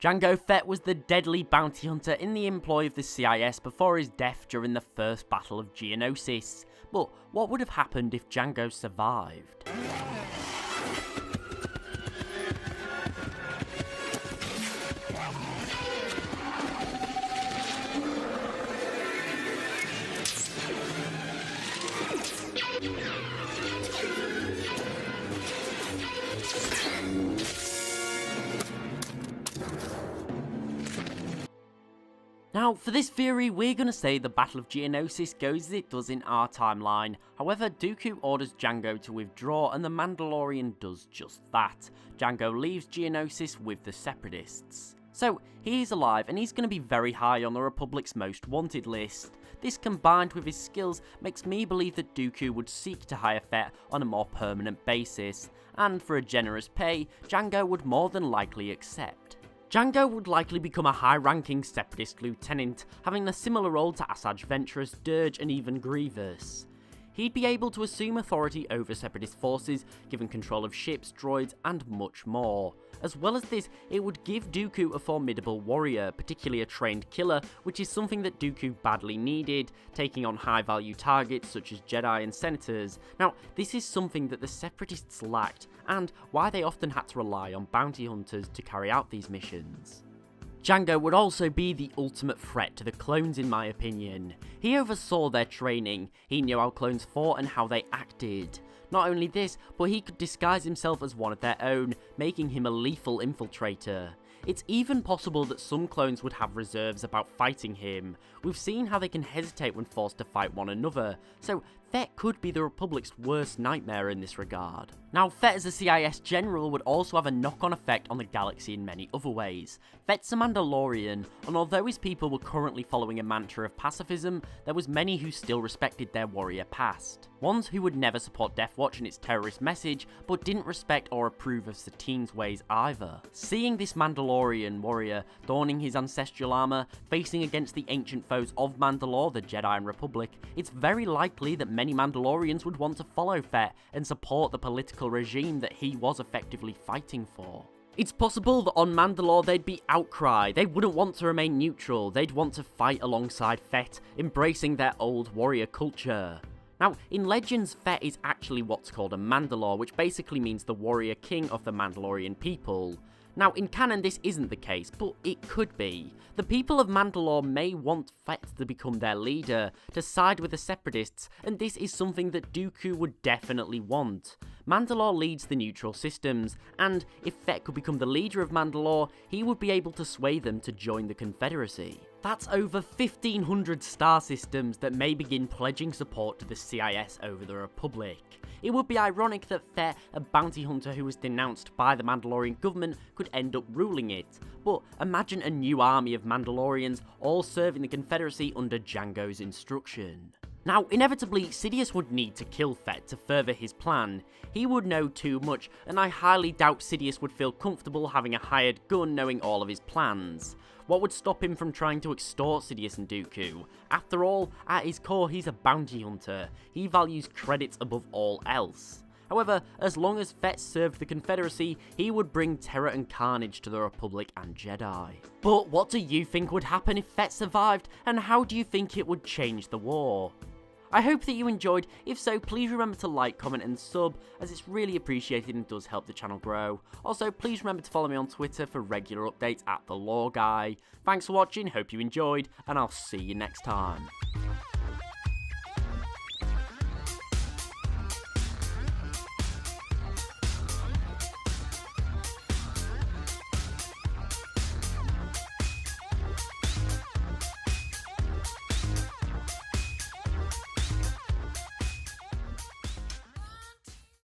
Jango Fett was the deadly bounty hunter in the employ of the CIS before his death during the first battle of Geonosis. But what would have happened if Jango survived? Now, for this theory, we're going to say the Battle of Geonosis goes as it does in our timeline. However, Dooku orders Jango to withdraw and the Mandalorian does just that. Jango leaves Geonosis with the Separatists. So, he's alive and he's going to be very high on the Republic's most wanted list. This combined with his skills makes me believe that Dooku would seek to hire Fett on a more permanent basis, and for a generous pay, Jango would more than likely accept. Jango would likely become a high-ranking Separatist lieutenant, having a similar role to Asajj Ventress, Dirge and even Grievous. He'd be able to assume authority over Separatist forces, given control of ships, droids and much more. As well as this, it would give Dooku a formidable warrior, particularly a trained killer, which is something that Dooku badly needed, taking on high-value targets such as Jedi and Senators. Now, this is something that the Separatists lacked, and why they often had to rely on bounty hunters to carry out these missions. Jango would also be the ultimate threat to the clones in my opinion. He oversaw their training, he knew how clones fought and how they acted. Not only this, but he could disguise himself as one of their own, making him a lethal infiltrator. It's even possible that some clones would have reserves about fighting him. We've seen how they can hesitate when forced to fight one another, so Fett could be the Republic's worst nightmare in this regard. Now, Fett as a CIS general would also have a knock-on effect on the galaxy in many other ways. Fett's a Mandalorian, and although his people were currently following a mantra of pacifism, there was many who still respected their warrior past. Ones who would never support Death Watch and its terrorist message, but didn't respect or approve of Satine's ways either. Seeing this Mandalorian warrior donning his ancestral armor, facing against the ancient foes of Mandalore, the Jedi and Republic, it's very likely that many Mandalorians would want to follow Fett and support the political regime that he was effectively fighting for. It's possible that on Mandalore they'd be outcry, they wouldn't want to remain neutral, they'd want to fight alongside Fett, embracing their old warrior culture. Now, in Legends, Fett is actually what's called a Mandalore, which basically means the warrior king of the Mandalorian people. Now, in canon this isn't the case, but it could be. The people of Mandalore may want Fett to become their leader, to side with the Separatists, and this is something that Dooku would definitely want. Mandalore leads the neutral systems, and if Fett could become the leader of Mandalore, he would be able to sway them to join the Confederacy. That's over 1,500 star systems that may begin pledging support to the CIS over the Republic. It would be ironic that Fett, a bounty hunter who was denounced by the Mandalorian government, could end up ruling it, but imagine a new army of Mandalorians all serving the Confederacy under Jango's instruction. Now, inevitably, Sidious would need to kill Fett to further his plan. He would know too much, and I highly doubt Sidious would feel comfortable having a hired gun knowing all of his plans. What would stop him from trying to extort Sidious and Dooku? After all, at his core, he's a bounty hunter. He values credits above all else. However, as long as Fett served the Confederacy, he would bring terror and carnage to the Republic and Jedi. But what do you think would happen if Fett survived, and how do you think it would change the war? I hope that you enjoyed. If so, please remember to like, comment and sub, as it's really appreciated and does help the channel grow. Also, please remember to follow me on Twitter for regular updates at The Lore Guy. Thanks for watching, hope you enjoyed, and I'll see you next time.